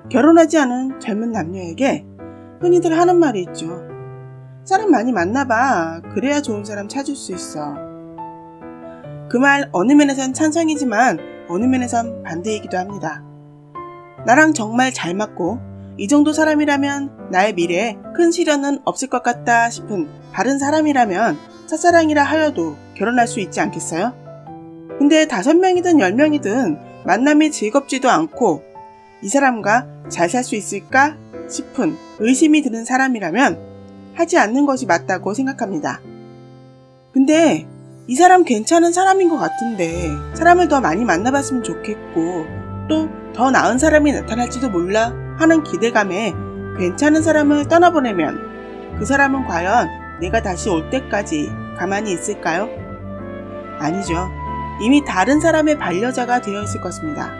결혼하지 않은 젊은 남녀에게 흔히들 하는 말이 있죠. 사람 많이 만나봐. 그래야 좋은 사람 찾을 수 있어. 그 말 어느 면에선 찬성이지만 어느 면에선 반대이기도 합니다. 나랑 정말 잘 맞고 이 정도 사람이라면 나의 미래에 큰 시련은 없을 것 같다 싶은 바른 사람이라면 첫사랑이라 하여도 결혼할 수 있지 않겠어요? 근데 5명이든 10명이든 만남이 즐겁지도 않고 이 사람과 잘 살 수 있을까 싶은 의심이 드는 사람이라면 하지 않는 것이 맞다고 생각합니다. 근데 이 사람 괜찮은 사람인 것 같은데 사람을 더 많이 만나봤으면 좋겠고 또 더 나은 사람이 나타날지도 몰라 하는 기대감에 괜찮은 사람을 떠나보내면 그 사람은 과연 내가 다시 올 때까지 가만히 있을까요? 아니죠. 이미 다른 사람의 반려자가 되어 있을 것입니다.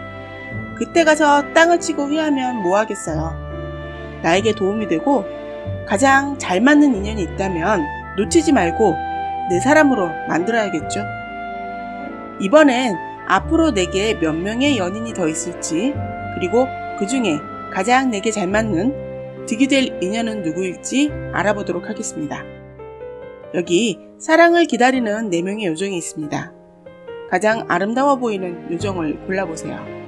그때 가서 땅을 치고 후회하면 뭐 하겠어요. 나에게 도움이 되고 가장 잘 맞는 인연이 있다면 놓치지 말고 내 사람으로 만들어야겠죠. 이번엔 앞으로 내게 몇 명의 연인이 더 있을지 그리고 그 중에 가장 내게 잘 맞는 득이 될 인연은 누구일지 알아보도록 하겠습니다. 여기 사랑을 기다리는 4명의 요정이 있습니다. 가장 아름다워 보이는 요정을 골라보세요.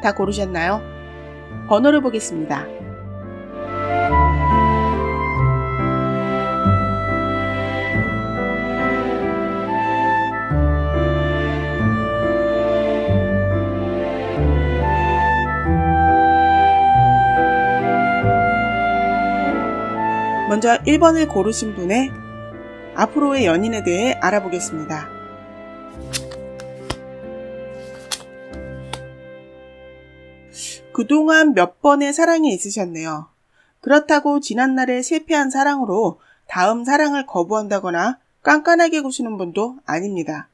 다 고르셨나요? 번호를 보겠습니다. 먼저 1번을 고르신 분의 앞으로의 연인에 대해 알아보겠습니다. 그동안 몇 번의 사랑이 있으셨네요. 그렇다고 지난날에 실패한 사랑으로 다음 사랑을 거부한다거나 깐깐하게 구시는 분도 아닙니다.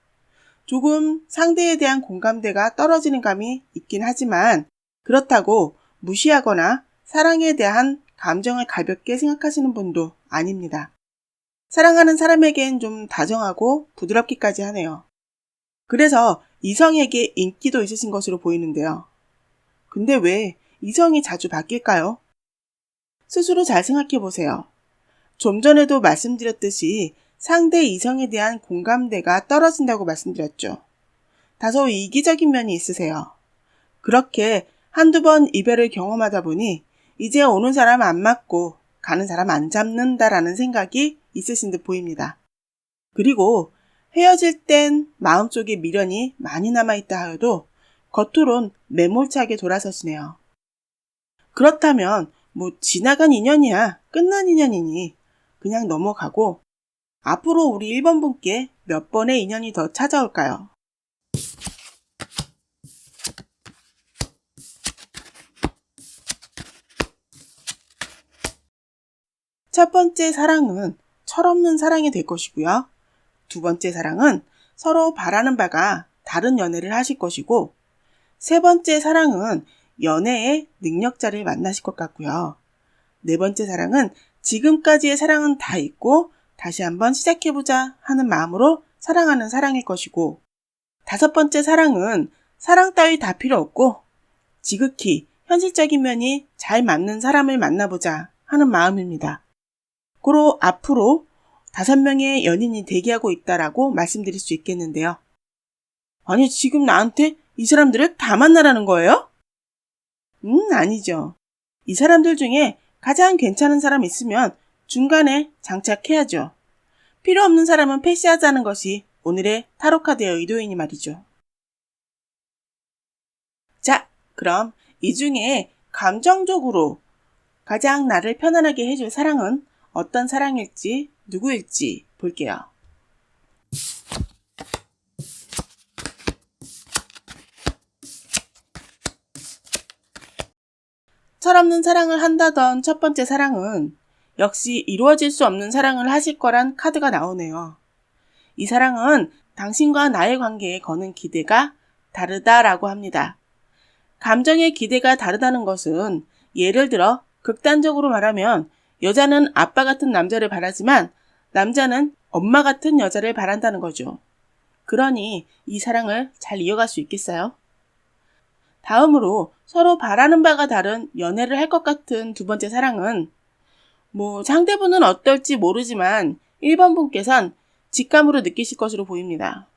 조금 상대에 대한 공감대가 떨어지는 감이 있긴 하지만 그렇다고 무시하거나 사랑에 대한 감정을 가볍게 생각하시는 분도 아닙니다. 사랑하는 사람에겐 좀 다정하고 부드럽기까지 하네요. 그래서 이성에게 인기도 있으신 것으로 보이는데요. 근데 왜 이성이 자주 바뀔까요? 스스로 잘 생각해 보세요. 좀 전에도 말씀드렸듯이 상대 이성에 대한 공감대가 떨어진다고 말씀드렸죠. 다소 이기적인 면이 있으세요. 그렇게 한두 번 이별을 경험하다 보니 이제 오는 사람 안 맞고 가는 사람 안 잡는다라는 생각이 있으신 듯 보입니다. 그리고 헤어질 땐 마음속에 미련이 많이 남아있다 하여도 겉으론 매몰차게 돌아서시네요. 그렇다면 뭐 지나간 인연이야 끝난 인연이니 그냥 넘어가고 앞으로 우리 1번 분께 몇 번의 인연이 더 찾아올까요? 첫 번째 사랑은 철없는 사랑이 될 것이고요. 두 번째 사랑은 서로 바라는 바가 다른 연애를 하실 것이고 세 번째 사랑은 연애의 능력자를 만나실 것 같고요. 네 번째 사랑은 지금까지의 사랑은 다 잊고 다시 한번 시작해보자 하는 마음으로 사랑하는 사랑일 것이고 다섯 번째 사랑은 사랑 따위 다 필요 없고 지극히 현실적인 면이 잘 맞는 사람을 만나보자 하는 마음입니다. 고로 앞으로 5명의 연인이 대기하고 있다라고 말씀드릴 수 있겠는데요. 아니 지금 나한테 이 사람들을 다 만나라는 거예요? 아니죠. 이 사람들 중에 가장 괜찮은 사람 있으면 중간에 장착해야죠. 필요 없는 사람은 패시하자는 것이 오늘의 타로카드의 의도이니 말이죠. 자, 그럼 이 중에 감정적으로 가장 나를 편안하게 해줄 사랑은 어떤 사랑일지 누구일지 볼게요. 철없는 사랑을 한다던 첫 번째 사랑은 역시 이루어질 수 없는 사랑을 하실 거란 카드가 나오네요. 이 사랑은 당신과 나의 관계에 거는 기대가 다르다라고 합니다. 감정의 기대가 다르다는 것은 예를 들어 극단적으로 말하면 여자는 아빠 같은 남자를 바라지만 남자는 엄마 같은 여자를 바란다는 거죠. 그러니 이 사랑을 잘 이어갈 수 있겠어요? 다음으로 서로 바라는 바가 다른 연애를 할 것 같은 두 번째 사랑은 상대분은 어떨지 모르지만 1번 분께선 직감으로 느끼실 것으로 보입니다.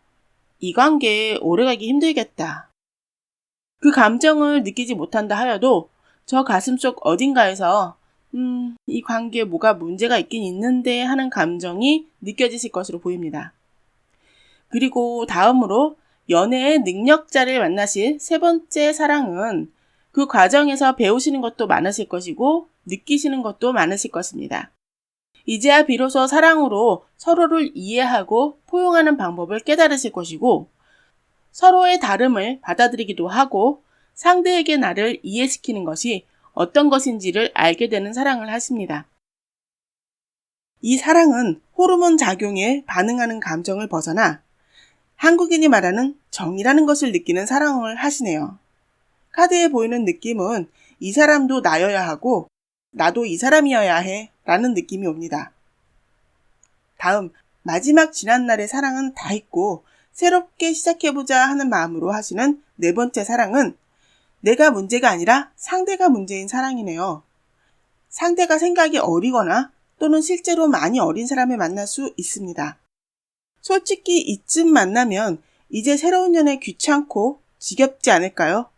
이 관계 오래가기 힘들겠다. 그 감정을 느끼지 못한다 하여도 저 가슴속 어딘가에서 이 관계에 뭐가 문제가 있긴 있는데 하는 감정이 느껴지실 것으로 보입니다. 그리고 다음으로 연애의 능력자를 만나실 세 번째 사랑은 그 과정에서 배우시는 것도 많으실 것이고 느끼시는 것도 많으실 것입니다. 이제야 비로소 사랑으로 서로를 이해하고 포용하는 방법을 깨달으실 것이고 서로의 다름을 받아들이기도 하고 상대에게 나를 이해시키는 것이 어떤 것인지를 알게 되는 사랑을 하십니다. 이 사랑은 호르몬 작용에 반응하는 감정을 벗어나 한국인이 말하는 정이라는 것을 느끼는 사랑을 하시네요. 카드에 보이는 느낌은 이 사람도 나여야 하고 나도 이 사람이어야 해 라는 느낌이 옵니다. 다음, 마지막 지난날의 사랑은 다 잊고 새롭게 시작해보자 하는 마음으로 하시는 네 번째 사랑은 내가 문제가 아니라 상대가 문제인 사랑이네요. 상대가 생각이 어리거나 또는 실제로 많이 어린 사람을 만날 수 있습니다. 솔직히 이쯤 만나면 이제 새로운 연애 귀찮고 지겹지 않을까요?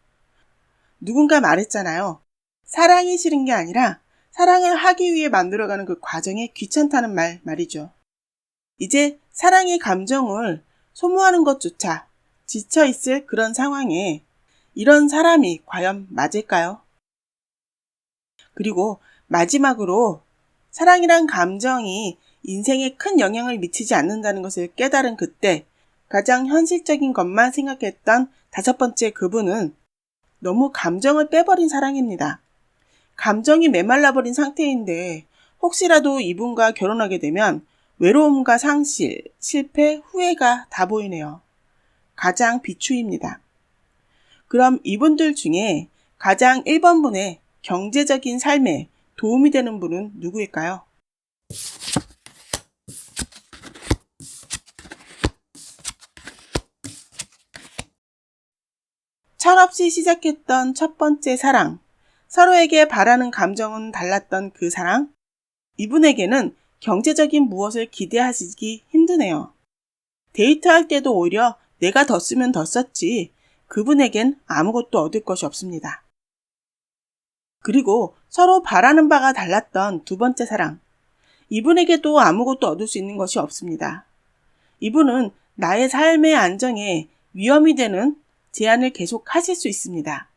누군가 말했잖아요. 사랑이 싫은 게 아니라 사랑을 하기 위해 만들어가는 그 과정이 귀찮다는 말이죠. 이제 사랑의 감정을 소모하는 것조차 지쳐있을 그런 상황에 이런 사람이 과연 맞을까요? 그리고 마지막으로 사랑이란 감정이 인생에 큰 영향을 미치지 않는다는 것을 깨달은 그때 가장 현실적인 것만 생각했던 다섯 번째 그분은 너무 감정을 빼버린 사랑입니다. 감정이 메말라버린 상태인데 혹시라도 이분과 결혼하게 되면 외로움과 상실, 실패, 후회가 다 보이네요. 가장 비추입니다. 그럼 이분들 중에 가장 1번 분의 경제적인 삶에 도움이 되는 분은 누구일까요? 철없이 시작했던 첫 번째 사랑, 서로에게 바라는 감정은 달랐던 그 사랑, 이분에게는 경제적인 무엇을 기대하시기 힘드네요. 데이트할 때도 오히려 내가 더 쓰면 더 썼지 그분에겐 아무것도 얻을 것이 없습니다. 그리고 서로 바라는 바가 달랐던 두 번째 사랑, 이분에게도 아무것도 얻을 수 있는 것이 없습니다. 이분은 나의 삶의 안정에 위험이 되는 제안을 계속 하실 수 있습니다.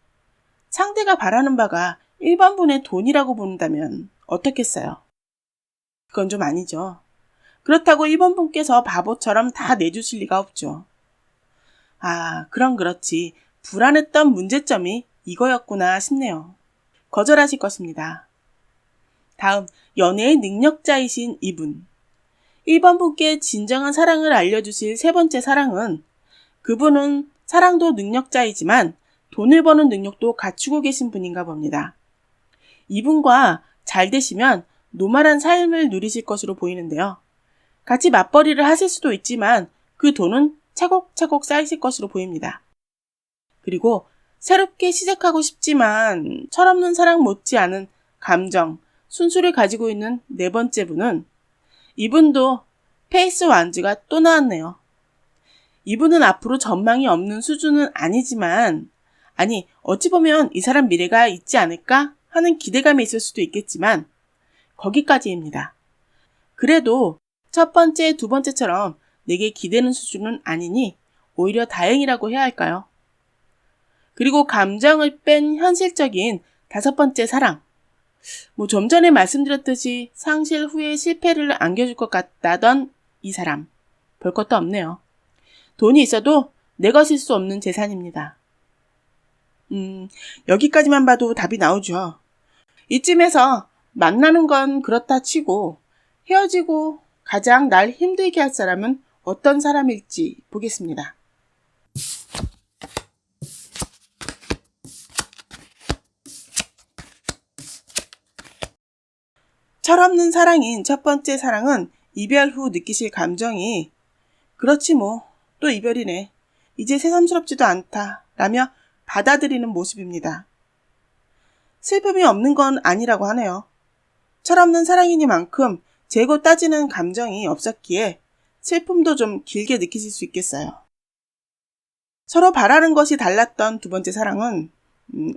상대가 바라는 바가 1번 분의 돈이라고 본다면 어떻겠어요? 그건 좀 아니죠. 그렇다고 1번 분께서 바보처럼 다 내주실 리가 없죠. 그럼 그렇지. 불안했던 문제점이 이거였구나 싶네요. 거절하실 것입니다. 다음, 연애의 능력자이신 이분. 1번 분께 진정한 사랑을 알려주실 세 번째 사랑은 그분은 사랑도 능력자이지만 돈을 버는 능력도 갖추고 계신 분인가 봅니다. 이분과 잘 되시면 노말한 삶을 누리실 것으로 보이는데요. 같이 맞벌이를 하실 수도 있지만 그 돈은 차곡차곡 쌓이실 것으로 보입니다. 그리고 새롭게 시작하고 싶지만 철없는 사랑 못지않은 감정, 순수를 가지고 있는 네 번째 분은 이분도 페이스 완즈가 또 나왔네요. 이분은 앞으로 전망이 없는 수준은 아니지만 어찌 보면 이 사람 미래가 있지 않을까 하는 기대감이 있을 수도 있겠지만 거기까지입니다. 그래도 첫 번째, 두 번째처럼 내게 기대는 수준은 아니니 오히려 다행이라고 해야 할까요? 그리고 감정을 뺀 현실적인 다섯 번째 사랑. 좀 전에 말씀드렸듯이 상실 후에 실패를 안겨줄 것 같다던 이 사람. 볼 것도 없네요. 돈이 있어도 내 것일 수 없는 재산입니다. 여기까지만 봐도 답이 나오죠. 이쯤에서 만나는 건 그렇다 치고 헤어지고 가장 날 힘들게 할 사람은 어떤 사람일지 보겠습니다. 철없는 사랑인 첫 번째 사랑은 이별 후 느끼실 감정이 그렇지 뭐, 또 이별이네. 이제 새삼스럽지도 않다. 라며 받아들이는 모습입니다. 슬픔이 없는 건 아니라고 하네요. 철없는 사랑이니만큼 재고 따지는 감정이 없었기에 슬픔도 좀 길게 느끼실 수 있겠어요. 서로 바라는 것이 달랐던 두 번째 사랑은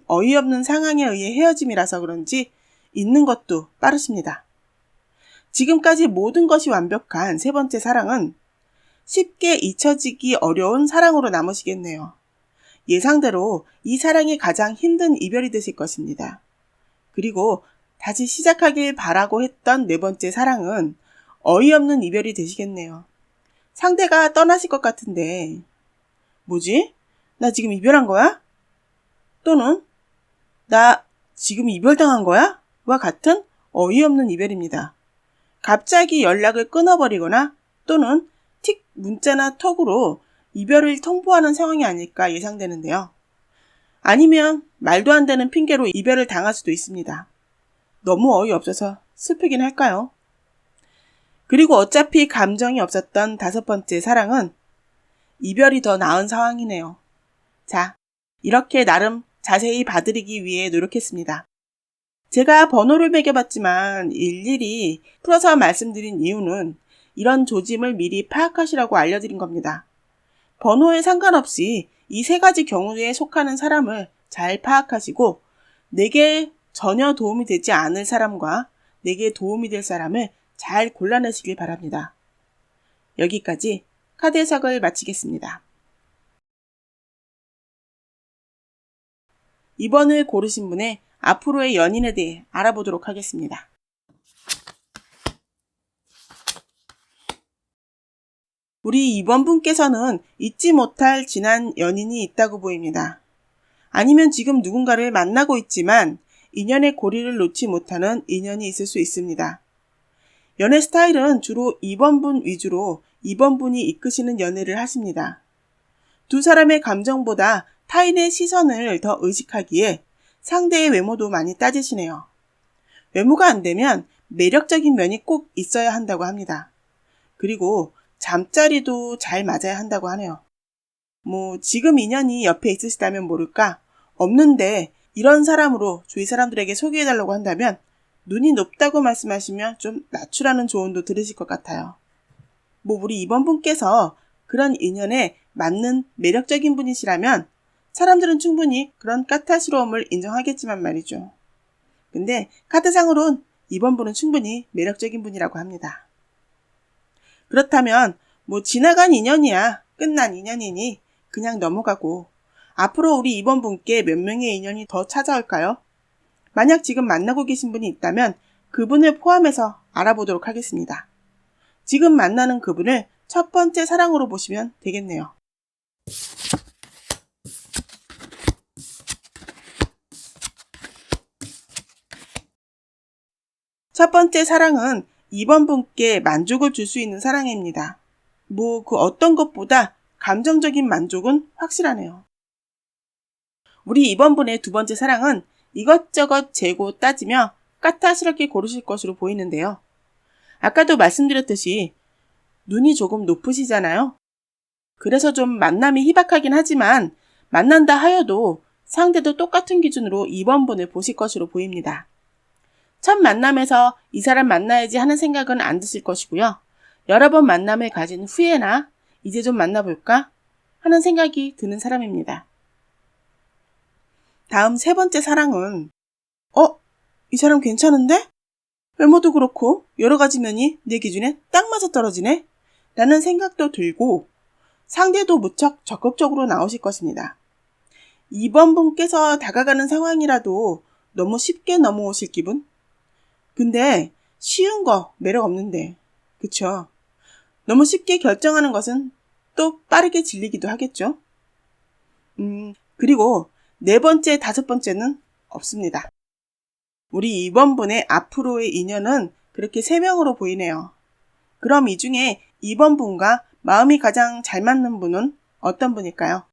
어이없는 상황에 의해 헤어짐이라서 그런지 잊는 것도 빠르십니다. 지금까지 모든 것이 완벽한 세 번째 사랑은 쉽게 잊혀지기 어려운 사랑으로 남으시겠네요. 예상대로 이 사랑이 가장 힘든 이별이 되실 것입니다. 그리고 다시 시작하길 바라고 했던 네 번째 사랑은 어이없는 이별이 되시겠네요. 상대가 떠나실 것 같은데 뭐지? 나 지금 이별한 거야? 또는 나 지금 이별당한 거야? 와 같은 어이없는 이별입니다. 갑자기 연락을 끊어버리거나 또는 틱 문자나 톡으로 이별을 통보하는 상황이 아닐까 예상되는데요. 아니면 말도 안 되는 핑계로 이별을 당할 수도 있습니다. 너무 어이없어서 슬프긴 할까요? 그리고 어차피 감정이 없었던 다섯 번째 사랑은 이별이 더 나은 상황이네요. 자, 이렇게 나름 자세히 봐드리기 위해 노력했습니다. 제가 번호를 매겨봤지만 일일이 풀어서 말씀드린 이유는 이런 조짐을 미리 파악하시라고 알려드린 겁니다. 번호에 상관없이 이 세 가지 경우에 속하는 사람을 잘 파악하시고 내게 전혀 도움이 되지 않을 사람과 내게 도움이 될 사람을 잘 골라내시길 바랍니다. 여기까지 카드 해석을 마치겠습니다. 2번을 고르신 분의 앞으로의 연인에 대해 알아보도록 하겠습니다. 우리 2번 분께서는 잊지 못할 지난 연인이 있다고 보입니다. 아니면 지금 누군가를 만나고 있지만 인연의 고리를 놓지 못하는 인연이 있을 수 있습니다. 연애 스타일은 주로 2번 분 위주로 2번 분이 이끄시는 연애를 하십니다. 두 사람의 감정보다 타인의 시선을 더 의식하기에 상대의 외모도 많이 따지시네요. 외모가 안 되면 매력적인 면이 꼭 있어야 한다고 합니다. 그리고 잠자리도 잘 맞아야 한다고 하네요. 지금 인연이 옆에 있으시다면 모를까? 없는데 이런 사람으로 주위 사람들에게 소개해달라고 한다면 눈이 높다고 말씀하시며 좀 낮추라는 조언도 들으실 것 같아요. 우리 2번 분께서 그런 인연에 맞는 매력적인 분이시라면 사람들은 충분히 그런 까탈스러움을 인정하겠지만 말이죠. 근데 카드상으론 2번 분은 충분히 매력적인 분이라고 합니다. 그렇다면 지나간 인연이야 끝난 인연이니 그냥 넘어가고 앞으로 우리 2번 분께 몇 명의 인연이 더 찾아올까요? 만약 지금 만나고 계신 분이 있다면 그분을 포함해서 알아보도록 하겠습니다. 지금 만나는 그분을 첫 번째 사랑으로 보시면 되겠네요. 첫 번째 사랑은 2번 분께 만족을 줄 수 있는 사랑입니다. 그 어떤 것보다 감정적인 만족은 확실하네요. 우리 2번 분의 두 번째 사랑은 이것저것 재고 따지며 까탈스럽게 고르실 것으로 보이는데요. 아까도 말씀드렸듯이 눈이 조금 높으시잖아요. 그래서 좀 만남이 희박하긴 하지만 만난다 하여도 상대도 똑같은 기준으로 2번 분을 보실 것으로 보입니다. 첫 만남에서 이 사람 만나야지 하는 생각은 안 드실 것이고요. 여러 번 만남을 가진 후에나 이제 좀 만나볼까 하는 생각이 드는 사람입니다. 다음 세 번째 사랑은 이 사람 괜찮은데? 외모도 그렇고 여러 가지 면이 내 기준에 딱 맞아떨어지네? 라는 생각도 들고 상대도 무척 적극적으로 나오실 것입니다. 2번 분께서 다가가는 상황이라도 너무 쉽게 넘어오실 기분? 근데 쉬운 거 매력 없는데 그쵸? 너무 쉽게 결정하는 것은 또 빠르게 질리기도 하겠죠? 그리고 네 번째, 다섯 번째는 없습니다. 우리 2번 분의 앞으로의 인연은 그렇게 3명으로 보이네요. 그럼 이 중에 2번 분과 마음이 가장 잘 맞는 분은 어떤 분일까요?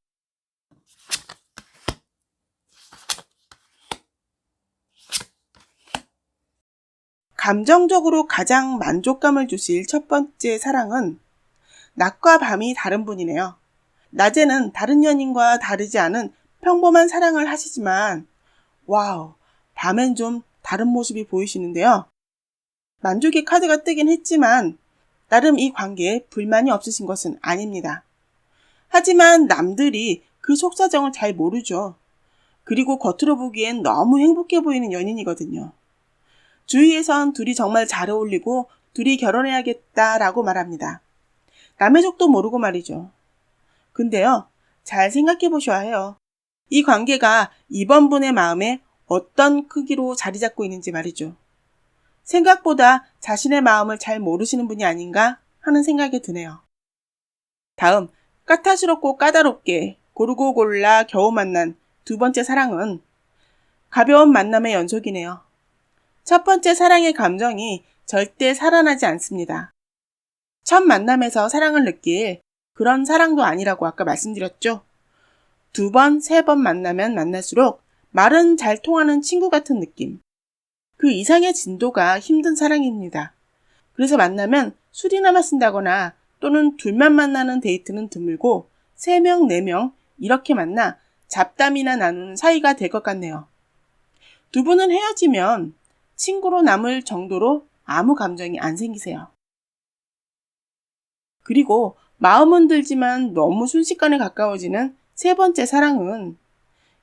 감정적으로 가장 만족감을 주실 첫 번째 사랑은 낮과 밤이 다른 분이네요. 낮에는 다른 연인과 다르지 않은 평범한 사랑을 하시지만 와우, 밤엔 좀 다른 모습이 보이시는데요. 만족의 카드가 뜨긴 했지만 나름 이 관계에 불만이 없으신 것은 아닙니다. 하지만 남들이 그 속사정을 잘 모르죠. 그리고 겉으로 보기엔 너무 행복해 보이는 연인이거든요. 주위에선 둘이 정말 잘 어울리고 둘이 결혼해야겠다라고 말합니다. 남의 족도 모르고 말이죠. 근데요, 잘 생각해 보셔야 해요. 이 관계가 이번 분의 마음에 어떤 크기로 자리 잡고 있는지 말이죠. 생각보다 자신의 마음을 잘 모르시는 분이 아닌가 하는 생각이 드네요. 다음, 까탈스럽고 까다롭게 고르고 골라 겨우 만난 두 번째 사랑은 가벼운 만남의 연속이네요. 첫 번째 사랑의 감정이 절대 살아나지 않습니다. 첫 만남에서 사랑을 느낄 그런 사랑도 아니라고 아까 말씀드렸죠. 두 번, 세 번 만나면 만날수록 말은 잘 통하는 친구 같은 느낌. 그 이상의 진도가 힘든 사랑입니다. 그래서 만나면 술이나 마신다거나 또는 둘만 만나는 데이트는 드물고 3명, 4명 이렇게 만나 잡담이나 나누는 사이가 될 것 같네요. 두 분은 헤어지면 친구로 남을 정도로 아무 감정이 안 생기세요. 그리고 마음은 들지만 너무 순식간에 가까워지는 세 번째 사랑은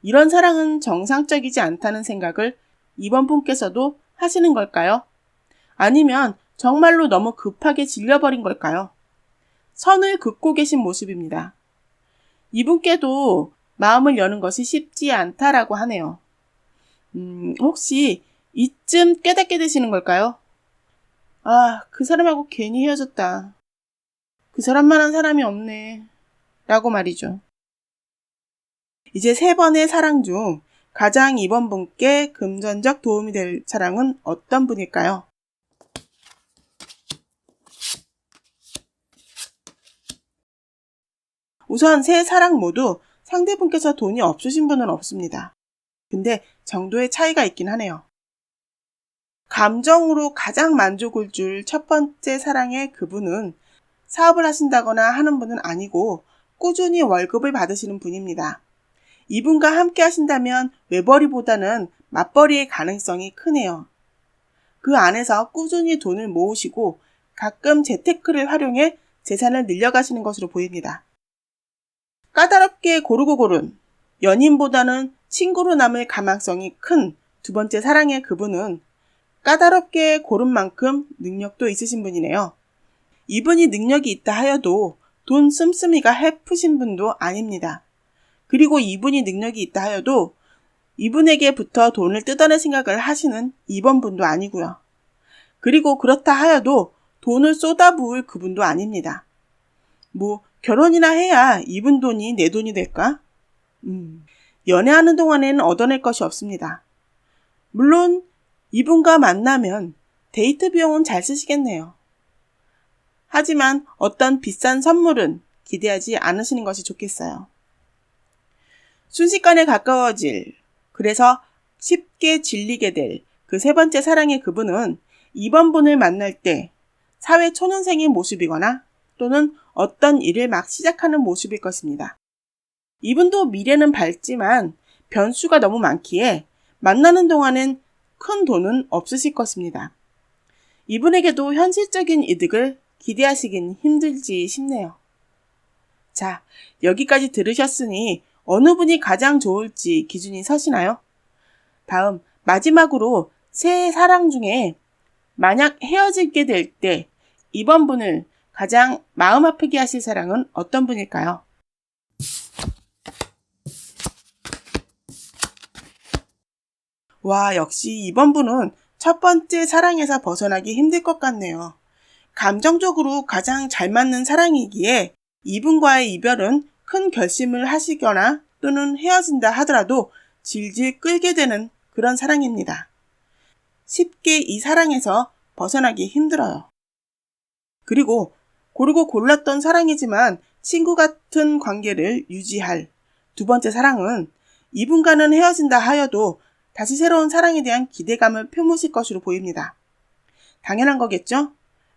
이런 사랑은 정상적이지 않다는 생각을 이번 분께서도 하시는 걸까요? 아니면 정말로 너무 급하게 질려버린 걸까요? 선을 긋고 계신 모습입니다. 이분께도 마음을 여는 것이 쉽지 않다라고 하네요. 혹시 이쯤 깨닫게 되시는 걸까요? 아, 그 사람하고 괜히 헤어졌다. 그 사람만한 사람이 없네. 라고 말이죠. 이제 3번의 사랑 중 가장 이번 분께 금전적 도움이 될 사랑은 어떤 분일까요? 우선 3사랑 모두 상대분께서 돈이 없으신 분은 없습니다. 근데 정도의 차이가 있긴 하네요. 감정으로 가장 만족을 줄 첫 번째 사랑의 그분은 사업을 하신다거나 하는 분은 아니고 꾸준히 월급을 받으시는 분입니다. 이분과 함께 하신다면 외벌이보다는 맞벌이의 가능성이 크네요. 그 안에서 꾸준히 돈을 모으시고 가끔 재테크를 활용해 재산을 늘려가시는 것으로 보입니다. 까다롭게 고르고 고른 연인보다는 친구로 남을 가망성이 큰 두 번째 사랑의 그분은 까다롭게 고른 만큼 능력도 있으신 분이네요. 이분이 능력이 있다 하여도 돈 씀씀이가 해프신 분도 아닙니다. 그리고 이분이 능력이 있다 하여도 이분에게부터 돈을 뜯어낼 생각을 하시는 이번 분도 아니고요. 그리고 그렇다 하여도 돈을 쏟아부을 그분도 아닙니다. 결혼이나 해야 이분 돈이 내 돈이 될까? 연애하는 동안에는 얻어낼 것이 없습니다. 물론 이분과 만나면 데이트 비용은 잘 쓰시겠네요. 하지만 어떤 비싼 선물은 기대하지 않으시는 것이 좋겠어요. 순식간에 가까워질, 그래서 쉽게 질리게 될 그 세 번째 사랑의 그분은 이번 분을 만날 때 사회 초년생의 모습이거나 또는 어떤 일을 막 시작하는 모습일 것입니다. 이분도 미래는 밝지만 변수가 너무 많기에 만나는 동안엔 큰 돈은 없으실 것입니다. 이분에게도 현실적인 이득을 기대하시긴 힘들지 싶네요. 자, 여기까지 들으셨으니 어느 분이 가장 좋을지 기준이 서시나요? 다음, 마지막으로 세 사랑 중에 만약 헤어지게 될 때 이번 분을 가장 마음 아프게 하실 사랑은 어떤 분일까요? 와, 역시 이번 분은 첫 번째 사랑에서 벗어나기 힘들 것 같네요. 감정적으로 가장 잘 맞는 사랑이기에 이분과의 이별은 큰 결심을 하시거나 또는 헤어진다 하더라도 질질 끌게 되는 그런 사랑입니다. 쉽게 이 사랑에서 벗어나기 힘들어요. 그리고 고르고 골랐던 사랑이지만 친구 같은 관계를 유지할 두 번째 사랑은 이분과는 헤어진다 하여도 다시 새로운 사랑에 대한 기대감을 표무실 것으로 보입니다. 당연한 거겠죠?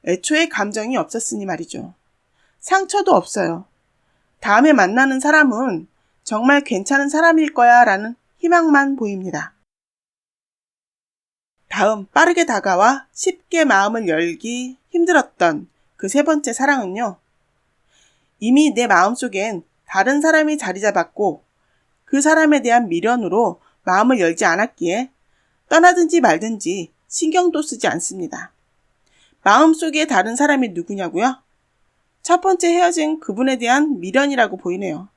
애초에 감정이 없었으니 말이죠. 상처도 없어요. 다음에 만나는 사람은 정말 괜찮은 사람일 거야 라는 희망만 보입니다. 다음, 빠르게 다가와 쉽게 마음을 열기 힘들었던 그 세 번째 사랑은요. 이미 내 마음속엔 다른 사람이 자리 잡았고 그 사람에 대한 미련으로 마음을 열지 않았기에 떠나든지 말든지 신경도 쓰지 않습니다. 마음속에 다른 사람이 누구냐고요? 첫 번째 헤어진 그분에 대한 미련이라고 보이네요.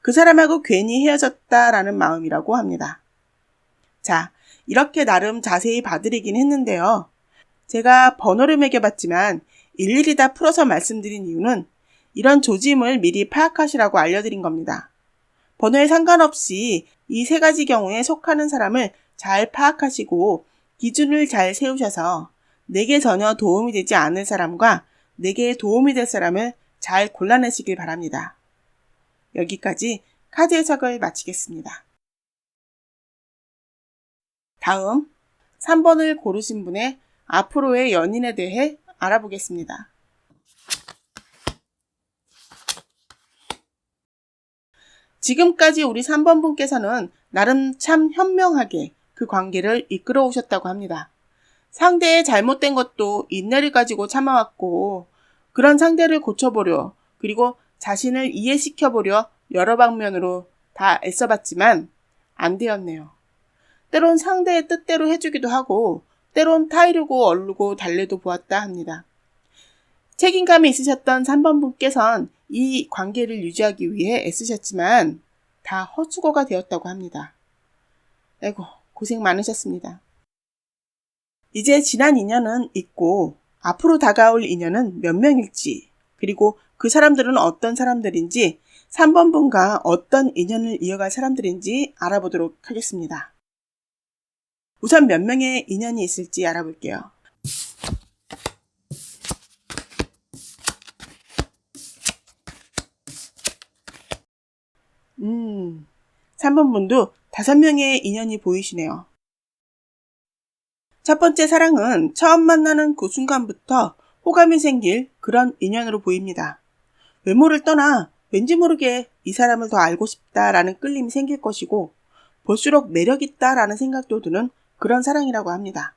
그 사람하고 괜히 헤어졌다라는 마음이라고 합니다. 자, 이렇게 나름 자세히 봐드리긴 했는데요. 제가 번호를 매겨봤지만 일일이 다 풀어서 말씀드린 이유는 이런 조짐을 미리 파악하시라고 알려드린 겁니다. 번호에 상관없이 이 세 가지 경우에 속하는 사람을 잘 파악하시고 기준을 잘 세우셔서 내게 전혀 도움이 되지 않을 사람과 내게 도움이 될 사람을 잘 골라내시길 바랍니다. 여기까지 카드 해석을 마치겠습니다. 다음 3번을 고르신 분의 앞으로의 연인에 대해 알아보겠습니다. 지금까지 우리 3번 분께서는 나름 참 현명하게 그 관계를 이끌어 오셨다고 합니다. 상대의 잘못된 것도 인내를 가지고 참아왔고 그런 상대를 고쳐보려 그리고 자신을 이해시켜보려 여러 방면으로 다 애써봤지만 안 되었네요. 때론 상대의 뜻대로 해주기도 하고 때론 타이르고 얼르고 달래도 보았다 합니다. 책임감이 있으셨던 3번 분께서는 이 관계를 유지하기 위해 애쓰셨지만 다 헛수고가 되었다고 합니다. 아이고, 고생 많으셨습니다. 이제 지난 인연은 있고 앞으로 다가올 인연은 몇 명일지 그리고 그 사람들은 어떤 사람들인지 3번 분과 어떤 인연을 이어갈 사람들인지 알아보도록 하겠습니다. 우선 몇 명의 인연이 있을지 알아볼게요. 3번 분도 5명의 인연이 보이시네요. 첫 번째 사랑은 처음 만나는 그 순간부터 호감이 생길 그런 인연으로 보입니다. 외모를 떠나 왠지 모르게 이 사람을 더 알고 싶다라는 끌림이 생길 것이고 볼수록 매력있다라는 생각도 드는 그런 사랑이라고 합니다.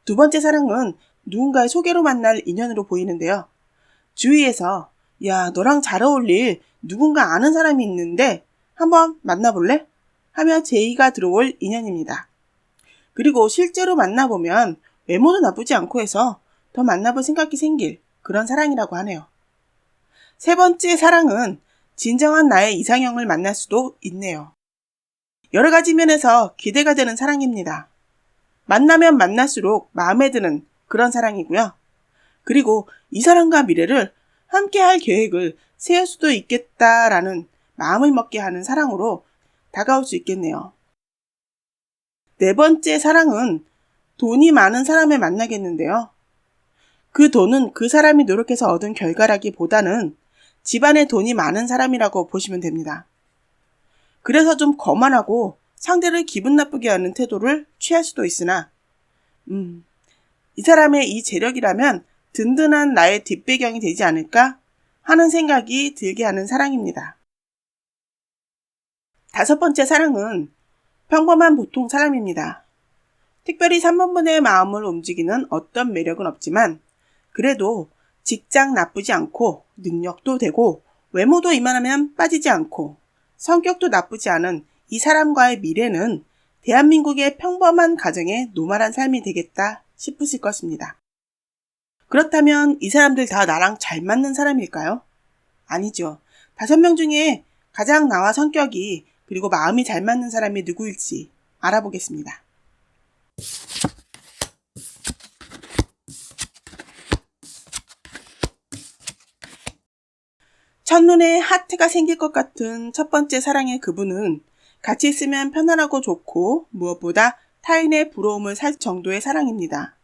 두 번째 사랑은 누군가의 소개로 만날 인연으로 보이는데요. 주위에서 야, 너랑 잘 어울릴 누군가 아는 사람이 있는데 한번 만나볼래? 하며 제의가 들어올 인연입니다. 그리고 실제로 만나보면 외모도 나쁘지 않고 해서 더 만나볼 생각이 생길 그런 사랑이라고 하네요. 세 번째 사랑은 진정한 나의 이상형을 만날 수도 있네요. 여러 가지 면에서 기대가 되는 사랑입니다. 만나면 만날수록 마음에 드는 그런 사랑이고요. 그리고 이 사람과 미래를 함께 할 계획을 세울 수도 있겠다라는 마음을 먹게 하는 사랑으로 다가올 수 있겠네요. 네 번째 사랑은 돈이 많은 사람을 만나겠는데요. 그 돈은 그 사람이 노력해서 얻은 결과라기보다는 집안에 돈이 많은 사람이라고 보시면 됩니다. 그래서 좀 거만하고 상대를 기분 나쁘게 하는 태도를 취할 수도 있으나 이 사람의 이 재력이라면 든든한 나의 뒷배경이 되지 않을까 하는 생각이 들게 하는 사랑입니다. 다섯 번째 사랑은 평범한 보통 사람입니다. 특별히 3번분의 마음을 움직이는 어떤 매력은 없지만 그래도 직장 나쁘지 않고 능력도 되고 외모도 이만하면 빠지지 않고 성격도 나쁘지 않은 이 사람과의 미래는 대한민국의 평범한 가정의 노멀한 삶이 되겠다 싶으실 것입니다. 그렇다면 이 사람들 다 나랑 잘 맞는 사람일까요? 아니죠. 5명 중에 가장 나와 성격이 그리고 마음이 잘 맞는 사람이 누구일지 알아보겠습니다. 첫눈에 하트가 생길 것 같은 첫 번째 사랑의 그분은 같이 있으면 편안하고 좋고 무엇보다 타인의 부러움을 살 정도의 사랑입니다.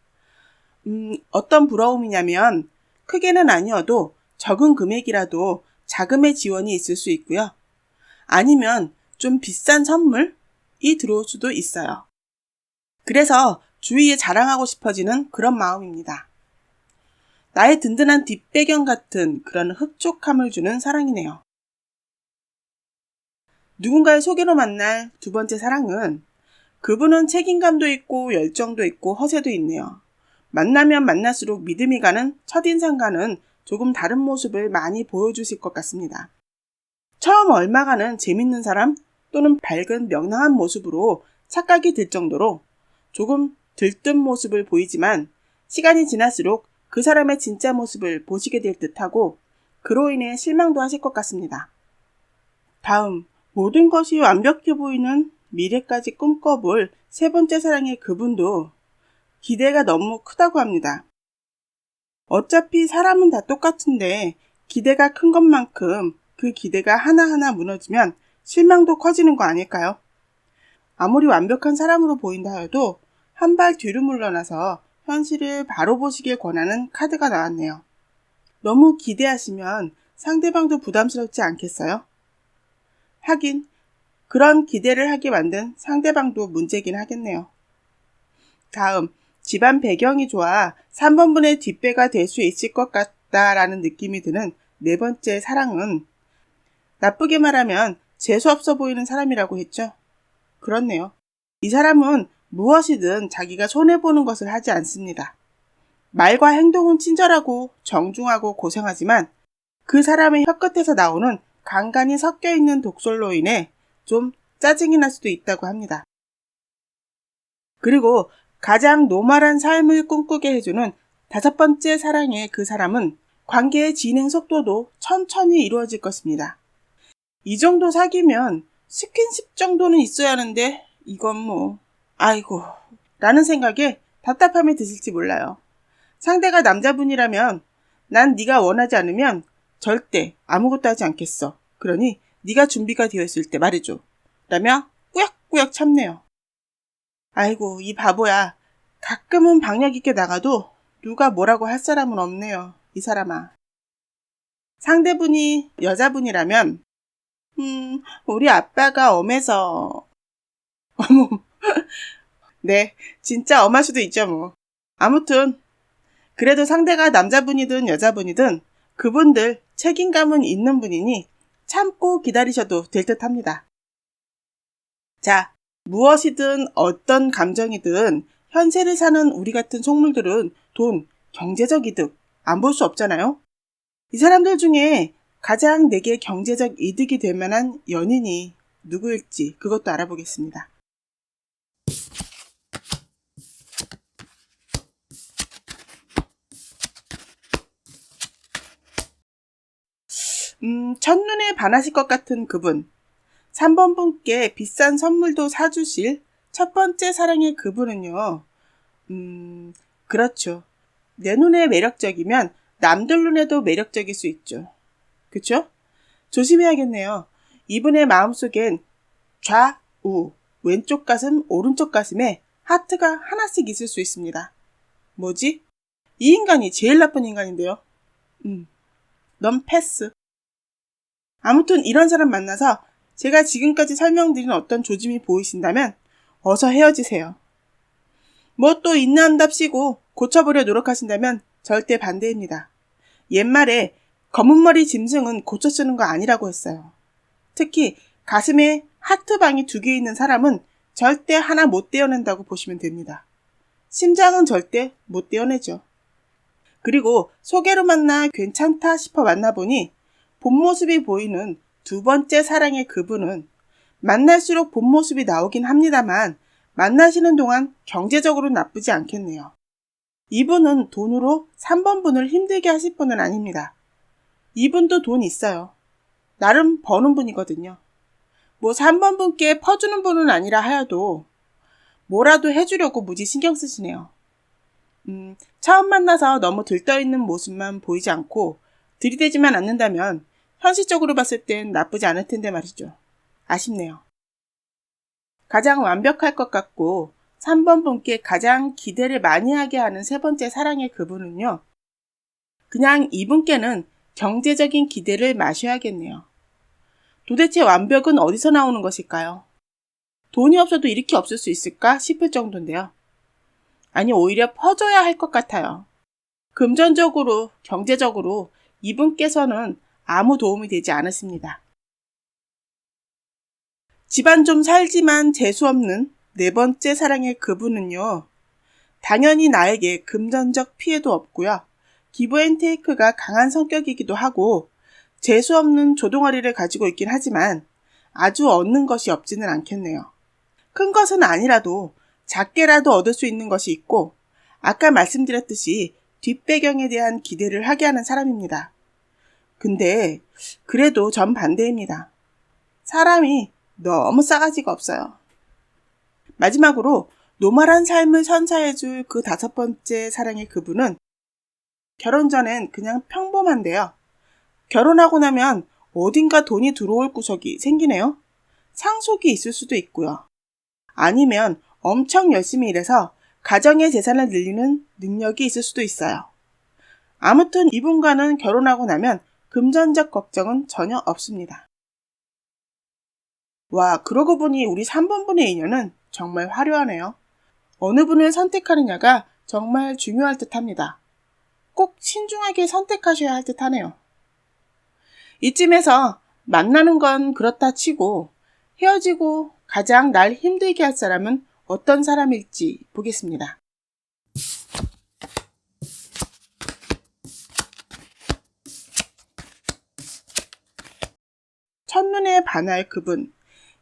어떤 부러움이냐면 크게는 아니어도 적은 금액이라도 자금의 지원이 있을 수 있고요. 아니면 좀 비싼 선물이 들어올 수도 있어요. 그래서 주위에 자랑하고 싶어지는 그런 마음입니다. 나의 든든한 뒷배경 같은 그런 흡족함을 주는 사랑이네요. 누군가의 소개로 만날 두 번째 사랑은 그분은 책임감도 있고 열정도 있고 허세도 있네요. 만나면 만날수록 믿음이 가는 첫인상과는 조금 다른 모습을 많이 보여주실 것 같습니다. 처음 얼마가는 재밌는 사람 또는 밝은 명랑한 모습으로 착각이 들 정도로 조금 들뜬 모습을 보이지만 시간이 지날수록 그 사람의 진짜 모습을 보시게 될 듯하고 그로 인해 실망도 하실 것 같습니다. 다음, 모든 것이 완벽해 보이는 미래까지 꿈꿔볼 세 번째 사랑의 그분도 기대가 너무 크다고 합니다. 어차피 사람은 다 똑같은데 기대가 큰 것만큼 그 기대가 하나하나 무너지면 실망도 커지는 거 아닐까요? 아무리 완벽한 사람으로 보인다 해도 한 발 뒤로 물러나서 현실을 바로 보시길 권하는 카드가 나왔네요. 너무 기대하시면 상대방도 부담스럽지 않겠어요? 하긴 그런 기대를 하게 만든 상대방도 문제긴 하겠네요. 다음, 집안 배경이 좋아 3번분의 뒷배가 될 수 있을 것 같다라는 느낌이 드는 네 번째 사랑은 나쁘게 말하면 재수없어 보이는 사람이라고 했죠. 그렇네요. 이 사람은 무엇이든 자기가 손해보는 것을 하지 않습니다. 말과 행동은 친절하고 정중하고 고생하지만 그 사람의 혀끝에서 나오는 간간이 섞여있는 독설로 인해 좀 짜증이 날 수도 있다고 합니다. 그리고 가장 노멀한 삶을 꿈꾸게 해주는 다섯 번째 사랑의 그 사람은 관계의 진행 속도도 천천히 이루어질 것입니다. 이 정도 사귀면 스킨십 정도는 있어야 하는데 이건 뭐 아이고 라는 생각에 답답함이 드실지 몰라요. 상대가 남자분이라면 난 네가 원하지 않으면 절대 아무것도 하지 않겠어. 그러니 네가 준비가 되어 있을 때 말해줘. 라며 꾸역꾸역 참네요. 아이고 이 바보야. 가끔은 박력 있게 나가도 누가 뭐라고 할 사람은 없네요. 이 사람아. 상대분이 여자분이라면 우리 아빠가 엄해서 어머 네 진짜 엄할 수도 있죠 뭐. 아무튼 그래도 상대가 남자분이든 여자분이든 그분들 책임감은 있는 분이니 참고 기다리셔도 될 듯합니다. 자, 무엇이든 어떤 감정이든 현세를 사는 우리 같은 속물들은 돈, 경제적 이득 안 볼 수 없잖아요. 이 사람들 중에 가장 내게 경제적 이득이 될 만한 연인이 누구일지 그것도 알아보겠습니다. 첫눈에 반하실 것 같은 그분. 3번 분께 비싼 선물도 사주실 첫 번째 사랑의 그분은요. 그렇죠. 내 눈에 매력적이면 남들 눈에도 매력적일 수 있죠. 그쵸? 조심해야겠네요. 이분의 마음속엔 좌우, 왼쪽 가슴, 오른쪽 가슴에 하트가 하나씩 있을 수 있습니다. 뭐지? 이 인간이 제일 나쁜 인간인데요. 넌 패스. 아무튼 이런 사람 만나서 제가 지금까지 설명드린 어떤 조짐이 보이신다면 어서 헤어지세요. 뭐 또 있나한답시고 고쳐보려 노력하신다면 절대 반대입니다. 옛말에 검은 머리 짐승은 고쳐 쓰는 거 아니라고 했어요. 특히 가슴에 하트방이 2개 있는 사람은 절대 하나 못 떼어낸다고 보시면 됩니다. 심장은 절대 못 떼어내죠. 그리고 소개로 만나 괜찮다 싶어 만나보니 본 모습이 보이는 두 번째 사랑의 그분은 만날수록 본 모습이 나오긴 합니다만 만나시는 동안 경제적으로 나쁘지 않겠네요. 이분은 돈으로 3번 분을 힘들게 하실 분은 아닙니다. 이분도 돈 있어요. 나름 버는 분이거든요. 뭐 3번 분께 퍼주는 분은 아니라 하여도 뭐라도 해주려고 무지 신경 쓰시네요. 처음 만나서 너무 들떠있는 모습만 보이지 않고 들이대지만 않는다면 현실적으로 봤을 땐 나쁘지 않을 텐데 말이죠. 아쉽네요. 가장 완벽할 것 같고 3번 분께 가장 기대를 많이 하게 하는 세 번째 사랑의 그분은요. 그냥 이분께는 경제적인 기대를 마셔야겠네요. 도대체 완벽은 어디서 나오는 것일까요? 돈이 없어도 이렇게 없을 수 있을까 싶을 정도인데요. 아니, 오히려 퍼져야 할 것 같아요. 금전적으로, 경제적으로 이분께서는 아무 도움이 되지 않으십니다. 집안 좀 살지만 재수없는 네 번째 사랑의 그분은요, 당연히 나에게 금전적 피해도 없고요. 기브앤테이크가 강한 성격이기도 하고 재수없는 조동아리를 가지고 있긴 하지만 아주 얻는 것이 없지는 않겠네요. 큰 것은 아니라도 작게라도 얻을 수 있는 것이 있고 아까 말씀드렸듯이 뒷배경에 대한 기대를 하게 하는 사람입니다. 근데 그래도 전 반대입니다. 사람이 너무 싸가지가 없어요. 마지막으로 노멀한 삶을 선사해줄 그 다섯 번째 사랑의 그분은 결혼 전엔 그냥 평범한데요. 결혼하고 나면 어딘가 돈이 들어올 구석이 생기네요. 상속이 있을 수도 있고요. 아니면 엄청 열심히 일해서 가정의 재산을 늘리는 능력이 있을 수도 있어요. 아무튼 이분과는 결혼하고 나면 금전적 걱정은 전혀 없습니다. 와, 그러고 보니 우리 3번분의 인연은 정말 화려하네요. 어느 분을 선택하느냐가 정말 중요할 듯 합니다. 꼭 신중하게 선택하셔야 할 듯 하네요. 이쯤에서 만나는 건 그렇다 치고 헤어지고 가장 날 힘들게 할 사람은 어떤 사람일지 보겠습니다. 첫눈에 반할 그분,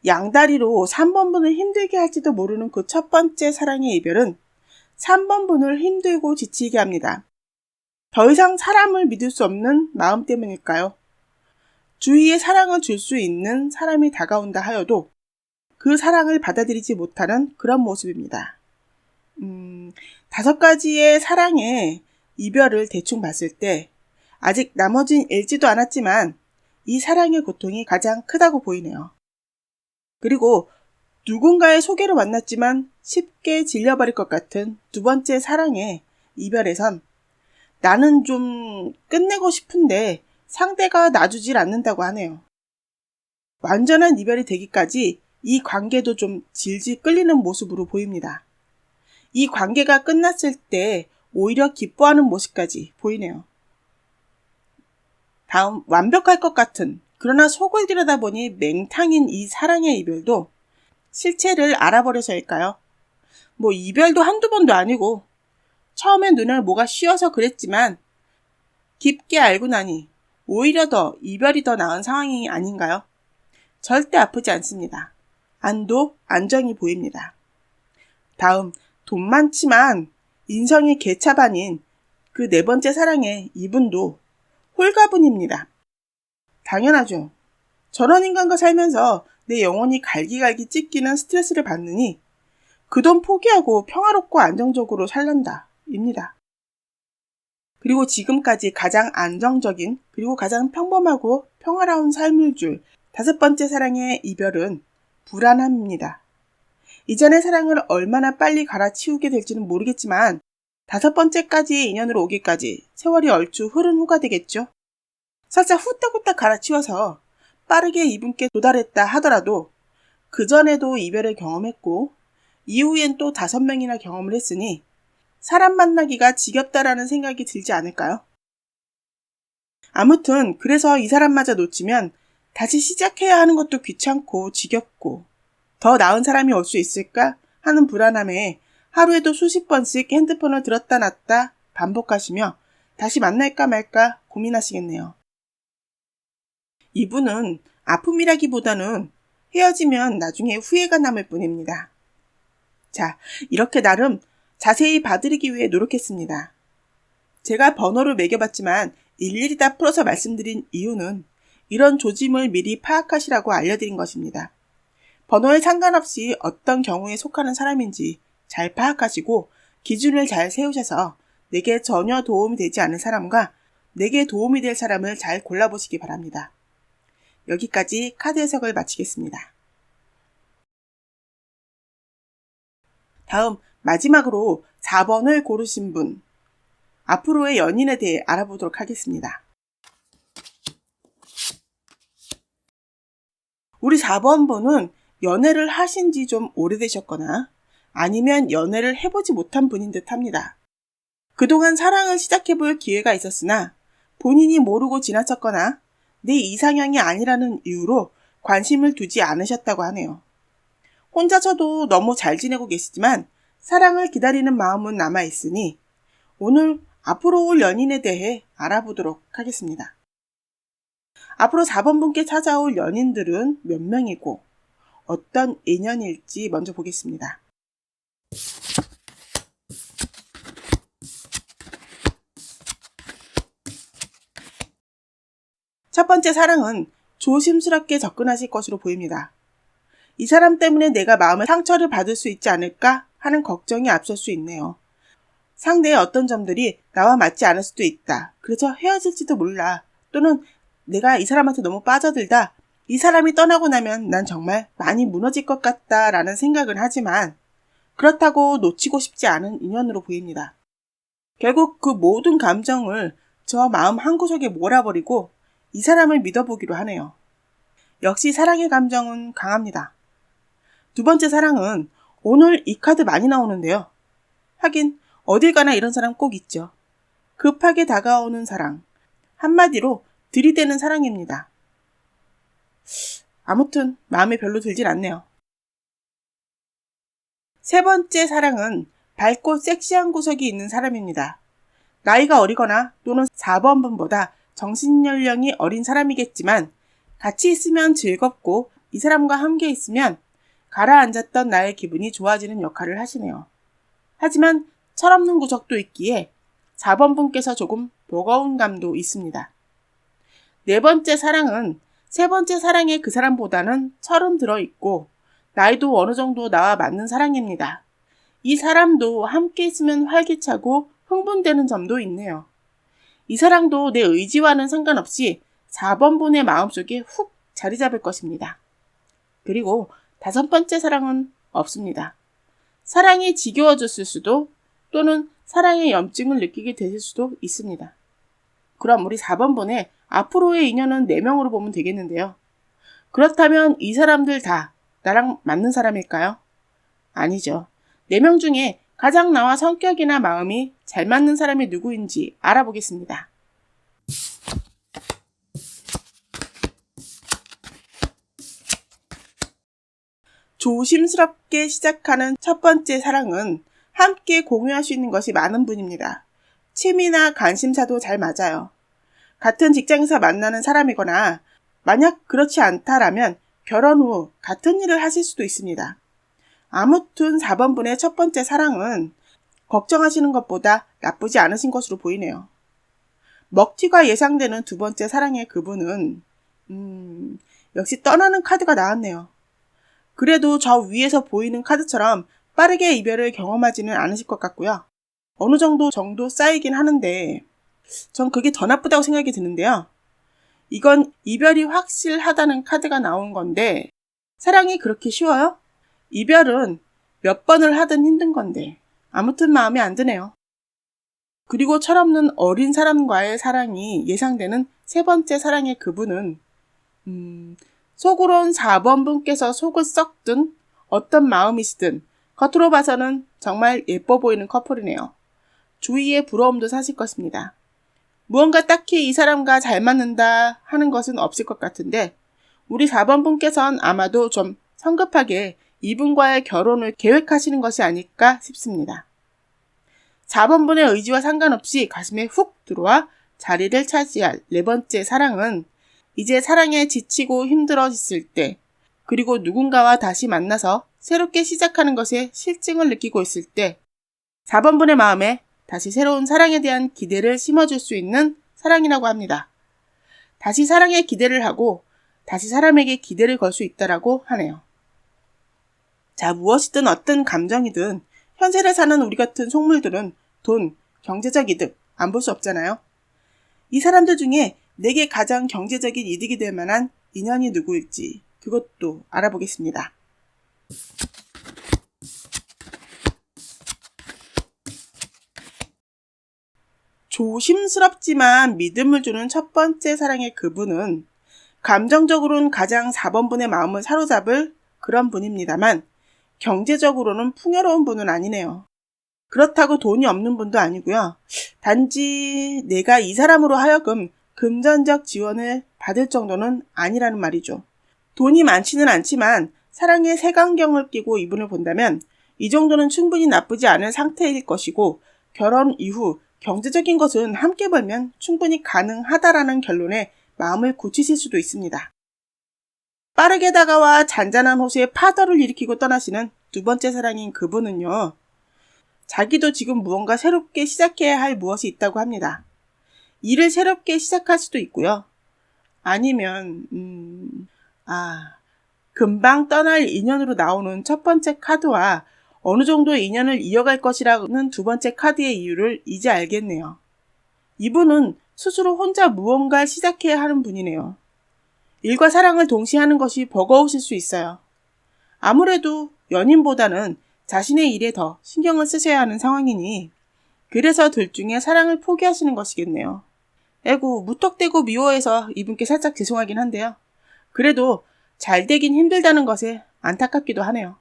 양다리로 3번분을 힘들게 할지도 모르는 그 첫 번째 사랑의 이별은 3번분을 힘들고 지치게 합니다. 더 이상 사람을 믿을 수 없는 마음 때문일까요? 주위에 사랑을 줄 수 있는 사람이 다가온다 하여도 그 사랑을 받아들이지 못하는 그런 모습입니다. 5가지의 사랑의 이별을 대충 봤을 때 아직 나머진 읽지도 않았지만 이 사랑의 고통이 가장 크다고 보이네요. 그리고 누군가의 소개로 만났지만 쉽게 질려버릴 것 같은 두 번째 사랑의 이별에선 나는 좀 끝내고 싶은데 상대가 놔주질 않는다고 하네요. 완전한 이별이 되기까지 이 관계도 좀 질질 끌리는 모습으로 보입니다. 이 관계가 끝났을 때 오히려 기뻐하는 모습까지 보이네요. 다음, 완벽할 것 같은 그러나 속을 들여다보니 맹탕인 이 사랑의 이별도 실체를 알아버려서일까요? 이별도 한두 번도 아니고 처음엔 눈을 뭐가 씌어서 그랬지만 깊게 알고 나니 오히려 더 이별이 더 나은 상황이 아닌가요? 절대 아프지 않습니다. 안도, 안정이 보입니다. 다음, 돈 많지만 인성이 개차반인 그 네 번째 사랑의 이분도 홀가분입니다. 당연하죠. 저런 인간과 살면서 내 영혼이 갈기갈기 찢기는 스트레스를 받느니 그 돈 포기하고 평화롭고 안정적으로 살란다. 입니다. 그리고 지금까지 가장 안정적인 그리고 가장 평범하고 평화로운 삶을 줄 5번째 사랑의 이별은 불안함입니다. 이전의 사랑을 얼마나 빨리 갈아치우게 될지는 모르겠지만 5번째까지의 인연으로 오기까지 세월이 얼추 흐른 후가 되겠죠. 살짝 후딱후딱 갈아치워서 빠르게 이분께 도달했다 하더라도 그전에도 이별을 경험했고 이후엔 또 5명이나 경험을 했으니 사람 만나기가 지겹다라는 생각이 들지 않을까요? 아무튼 그래서 이 사람마저 놓치면 다시 시작해야 하는 것도 귀찮고 지겹고 더 나은 사람이 올 수 있을까 하는 불안함에 하루에도 수십 번씩 핸드폰을 들었다 놨다 반복하시며 다시 만날까 말까 고민하시겠네요. 이분은 아픔이라기보다는 헤어지면 나중에 후회가 남을 뿐입니다. 자, 이렇게 나름 자세히 봐드리기 위해 노력했습니다. 제가 번호를 매겨봤지만 일일이 다 풀어서 말씀드린 이유는 이런 조짐을 미리 파악하시라고 알려드린 것입니다. 번호에 상관없이 어떤 경우에 속하는 사람인지 잘 파악하시고 기준을 잘 세우셔서 내게 전혀 도움이 되지 않은 사람과 내게 도움이 될 사람을 잘 골라보시기 바랍니다. 여기까지 카드 해석을 마치겠습니다. 다음 마지막으로 4번을 고르신 분, 앞으로의 연인에 대해 알아보도록 하겠습니다. 우리 4번 분은 연애를 하신 지 좀 오래되셨거나 아니면 연애를 해보지 못한 분인 듯 합니다. 그동안 사랑을 시작해볼 기회가 있었으나 본인이 모르고 지나쳤거나 내 이상형이 아니라는 이유로 관심을 두지 않으셨다고 하네요. 혼자서도 너무 잘 지내고 계시지만 사랑을 기다리는 마음은 남아있으니 오늘 앞으로 올 연인에 대해 알아보도록 하겠습니다. 앞으로 4번 분께 찾아올 연인들은 몇 명이고 어떤 인연일지 먼저 보겠습니다. 첫 번째 사랑은 조심스럽게 접근하실 것으로 보입니다. 이 사람 때문에 내가 마음의 상처를 받을 수 있지 않을까 하는 걱정이 앞설 수 있네요. 상대의 어떤 점들이 나와 맞지 않을 수도 있다. 그래서 헤어질지도 몰라. 또는 내가 이 사람한테 너무 빠져들다. 이 사람이 떠나고 나면 난 정말 많이 무너질 것 같다 라는 생각은 하지만 그렇다고 놓치고 싶지 않은 인연으로 보입니다. 결국 그 모든 감정을 저 마음 한구석에 몰아버리고 이 사람을 믿어보기로 하네요. 역시 사랑의 감정은 강합니다. 두 번째 사랑은 오늘 이 카드 많이 나오는데요. 하긴 어딜 가나 이런 사람 꼭 있죠. 급하게 다가오는 사랑. 한마디로 들이대는 사랑입니다. 아무튼 마음에 별로 들진 않네요. 세 번째 사랑은 밝고 섹시한 구석이 있는 사람입니다. 나이가 어리거나 또는 4번 분보다 정신연령이 어린 사람이겠지만 같이 있으면 즐겁고 이 사람과 함께 있으면 가라앉았던 나의 기분이 좋아지는 역할을 하시네요. 하지만 철없는 구석도 있기에 4번 분께서 조금 버거운 감도 있습니다. 네 번째 사랑은 세 번째 사랑의 그 사람보다는 철은 들어있고 나이도 어느 정도 나와 맞는 사랑입니다. 이 사람도 함께 있으면 활기차고 흥분되는 점도 있네요. 이 사랑도 내 의지와는 상관없이 4번 분의 마음속에 훅 자리 잡을 것입니다. 그리고 다섯 번째 사랑은 없습니다. 사랑이 지겨워졌을 수도 또는 사랑의 염증을 느끼게 되실 수도 있습니다. 그럼 우리 4번 분의 앞으로의 인연은 4명으로 보면 되겠는데요. 그렇다면 이 사람들 다 나랑 맞는 사람일까요? 아니죠. 4명 중에 가장 나와 성격이나 마음이 잘 맞는 사람이 누구인지 알아보겠습니다. 조심스럽게 시작하는 첫 번째 사랑은 함께 공유할 수 있는 것이 많은 분입니다. 취미나 관심사도 잘 맞아요. 같은 직장에서 만나는 사람이거나 만약 그렇지 않다라면 결혼 후 같은 일을 하실 수도 있습니다. 아무튼 4번 분의 첫 번째 사랑은 걱정하시는 것보다 나쁘지 않으신 것으로 보이네요. 먹튀가 예상되는 두 번째 사랑의 그분은 역시 떠나는 카드가 나왔네요. 그래도 저 위에서 보이는 카드처럼 빠르게 이별을 경험하지는 않으실 것 같고요. 어느 정도 쌓이긴 하는데 전 그게 더 나쁘다고 생각이 드는데요. 이건 이별이 확실하다는 카드가 나온 건데 사랑이 그렇게 쉬워요? 이별은 몇 번을 하든 힘든 건데 아무튼 마음에 안 드네요. 그리고 철없는 어린 사람과의 사랑이 예상되는 세 번째 사랑의 그분은 속으론 4번 분께서 속을 썩든 어떤 마음이시든 겉으로 봐서는 정말 예뻐 보이는 커플이네요. 주위에 부러움도 사실 것입니다. 무언가 딱히 이 사람과 잘 맞는다 하는 것은 없을 것 같은데 우리 4번 분께서는 아마도 좀 성급하게 이분과의 결혼을 계획하시는 것이 아닐까 싶습니다. 4번 분의 의지와 상관없이 가슴에 훅 들어와 자리를 차지할 네 번째 사랑은 이제 사랑에 지치고 힘들어졌을 때 그리고 누군가와 다시 만나서 새롭게 시작하는 것에 실증을 느끼고 있을 때 4번 분의 마음에 다시 새로운 사랑에 대한 기대를 심어줄 수 있는 사랑이라고 합니다. 다시 사랑에 기대를 하고 다시 사람에게 기대를 걸 수 있다라고 하네요. 자, 무엇이든 어떤 감정이든 현세를 사는 우리 같은 속물들은 돈, 경제적 이득 안 볼 수 없잖아요. 이 사람들 중에 내게 가장 경제적인 이득이 될 만한 인연이 누구일지 그것도 알아보겠습니다. 조심스럽지만 믿음을 주는 첫 번째 사랑의 그분은 감정적으로는 가장 4번 분의 마음을 사로잡을 그런 분입니다만 경제적으로는 풍요로운 분은 아니네요. 그렇다고 돈이 없는 분도 아니고요. 단지 내가 이 사람으로 하여금 금전적 지원을 받을 정도는 아니라는 말이죠. 돈이 많지는 않지만 사랑의 색안경을 끼고 이분을 본다면 이 정도는 충분히 나쁘지 않은 상태일 것이고, 결혼 이후 경제적인 것은 함께 벌면 충분히 가능하다라는 결론에 마음을 굳히실 수도 있습니다. 빠르게 다가와 잔잔한 호수에 파도를 일으키고 떠나시는 두 번째 사랑인 그분은요, 자기도 지금 무언가 새롭게 시작해야 할 무엇이 있다고 합니다. 일을 새롭게 시작할 수도 있고요. 아니면 금방 떠날 인연으로 나오는 첫 번째 카드와 어느 정도 인연을 이어갈 것이라는 두 번째 카드의 이유를 이제 알겠네요. 이분은 스스로 혼자 무언가를 시작해야 하는 분이네요. 일과 사랑을 동시에 하는 것이 버거우실 수 있어요. 아무래도 연인보다는 자신의 일에 더 신경을 쓰셔야 하는 상황이니, 그래서 둘 중에 사랑을 포기하시는 것이겠네요. 에구, 무턱대고 미워해서 이분께 살짝 죄송하긴 한데요. 그래도 잘 되긴 힘들다는 것에 안타깝기도 하네요.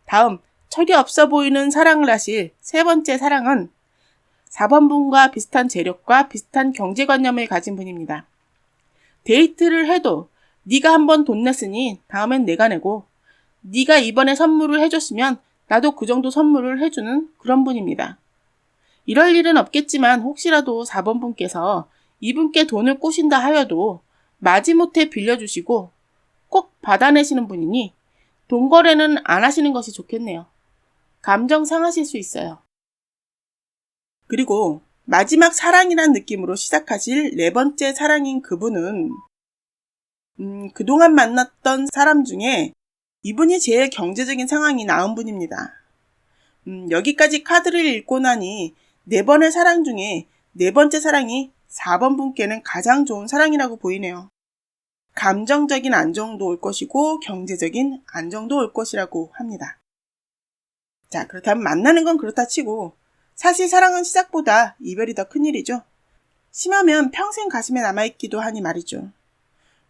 다음, 철이 없어 보이는 사랑을 하실 세 번째 사랑은 4번 분과 비슷한 재력과 비슷한 경제관념을 가진 분입니다. 데이트를 해도 네가 한번 돈 냈으니 다음엔 내가 내고, 네가 이번에 선물을 해줬으면 나도 그 정도 선물을 해주는 그런 분입니다. 이럴 일은 없겠지만 혹시라도 4번 분께서 이분께 돈을 꼬신다 하여도 마지못해 빌려주시고 꼭 받아내시는 분이니 돈 거래는 안 하시는 것이 좋겠네요. 감정 상하실 수 있어요. 그리고 마지막 사랑이란 느낌으로 시작하실 네 번째 사랑인 그분은 그동안 만났던 사람 중에 이분이 제일 경제적인 상황이 나은 분입니다. 여기까지 카드를 읽고 나니 네 번의 사랑 중에 네 번째 사랑이 4번 분께는 가장 좋은 사랑이라고 보이네요. 감정적인 안정도 올 것이고 경제적인 안정도 올 것이라고 합니다. 자, 그렇다면 만나는 건 그렇다 치고 사실 사랑은 시작보다 이별이 더 큰일이죠. 심하면 평생 가슴에 남아있기도 하니 말이죠.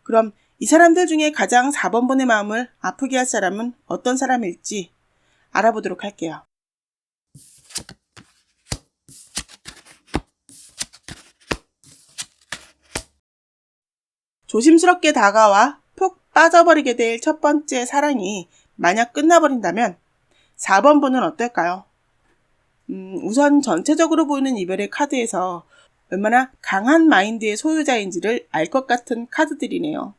그럼 이 사람들 중에 가장 4번 분의 마음을 아프게 할 사람은 어떤 사람일지 알아보도록 할게요. 조심스럽게 다가와 푹 빠져버리게 될 첫 번째 사랑이 만약 끝나버린다면 4번 분은 어떨까요? 우선 전체적으로 보이는 이별의 카드에서 얼마나 강한 마인드의 소유자인지를 알 것 같은 카드들이네요.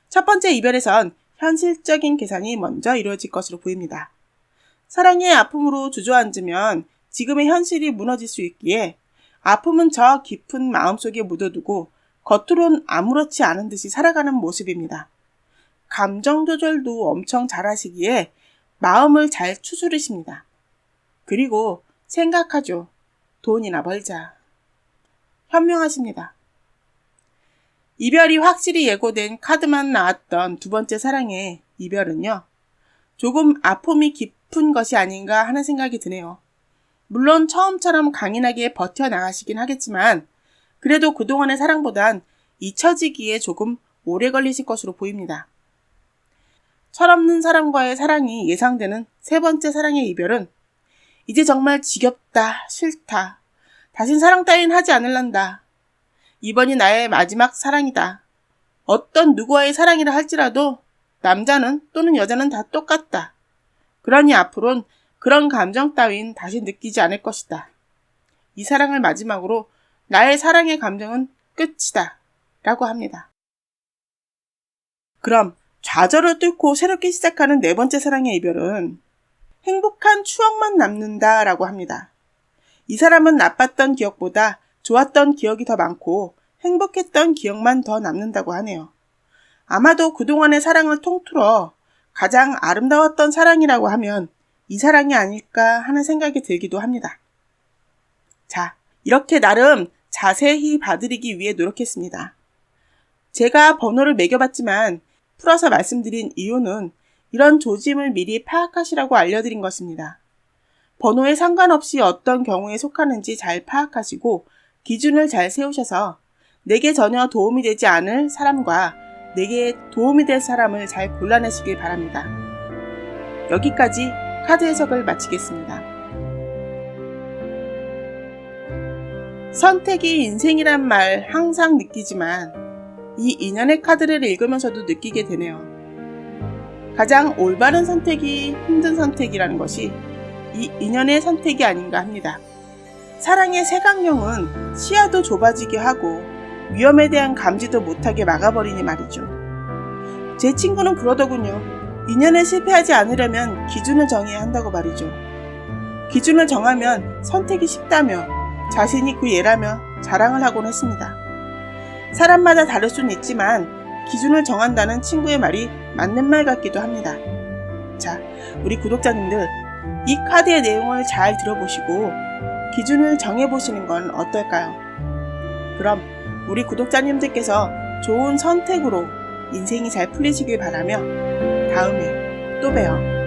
첫 번째 이별에선 현실적인 계산이 먼저 이루어질 것으로 보입니다. 사랑의 아픔으로 주저앉으면 지금의 현실이 무너질 수 있기에 아픔은 저 깊은 마음속에 묻어두고 겉으론 아무렇지 않은 듯이 살아가는 모습입니다. 감정 조절도 엄청 잘하시기에 마음을 잘 추스르십니다. 그리고 생각하죠. 돈이나 벌자. 현명하십니다. 이별이 확실히 예고된 카드만 나왔던 두 번째 사랑의 이별은요, 조금 아픔이 깊은 것이 아닌가 하는 생각이 드네요. 물론 처음처럼 강인하게 버텨나가시긴 하겠지만 그래도 그동안의 사랑보단 잊혀지기에 조금 오래 걸리실 것으로 보입니다. 철없는 사람과의 사랑이 예상되는 세 번째 사랑의 이별은 이제 정말 지겹다, 싫다, 다신 사랑 따윈 하지 않을란다. 이번이 나의 마지막 사랑이다. 어떤 누구와의 사랑이라 할지라도 남자는 또는 여자는 다 똑같다. 그러니 앞으론 그런 감정 따윈 다시 느끼지 않을 것이다. 이 사랑을 마지막으로 나의 사랑의 감정은 끝이다. 라고 합니다. 그럼 좌절을 뚫고 새롭게 시작하는 네 번째 사랑의 이별은 행복한 추억만 남는다 라고 합니다. 이 사람은 나빴던 기억보다 좋았던 기억이 더 많고 행복했던 기억만 더 남는다고 하네요. 아마도 그동안의 사랑을 통틀어 가장 아름다웠던 사랑이라고 하면 이 사랑이 아닐까 하는 생각이 들기도 합니다. 자, 이렇게 나름 자세히 봐드리기 위해 노력했습니다. 제가 번호를 매겨봤지만 풀어서 말씀드린 이유는 이런 조짐을 미리 파악하시라고 알려드린 것입니다. 번호에 상관없이 어떤 경우에 속하는지 잘 파악하시고 기준을 잘 세우셔서 내게 전혀 도움이 되지 않을 사람과 내게 도움이 될 사람을 잘 골라내시길 바랍니다. 여기까지 카드 해석을 마치겠습니다. 선택이 인생이란 말 항상 느끼지만 이 인연의 카드를 읽으면서도 느끼게 되네요. 가장 올바른 선택이 힘든 선택이라는 것이 이 인연의 선택이 아닌가 합니다. 사랑의 색안경은 시야도 좁아지게 하고 위험에 대한 감지도 못하게 막아버리니 말이죠. 제 친구는 그러더군요. 인연에 실패하지 않으려면 기준을 정해야 한다고 말이죠. 기준을 정하면 선택이 쉽다며 자신이 그 예라며 자랑을 하곤 했습니다. 사람마다 다를 수는 있지만 기준을 정한다는 친구의 말이 맞는 말 같기도 합니다. 자, 우리 구독자님들, 이 카드의 내용을 잘 들어보시고 기준을 정해보시는 건 어떨까요? 그럼 우리 구독자님들께서 좋은 선택으로 인생이 잘 풀리시길 바라며 다음에 또 봬요.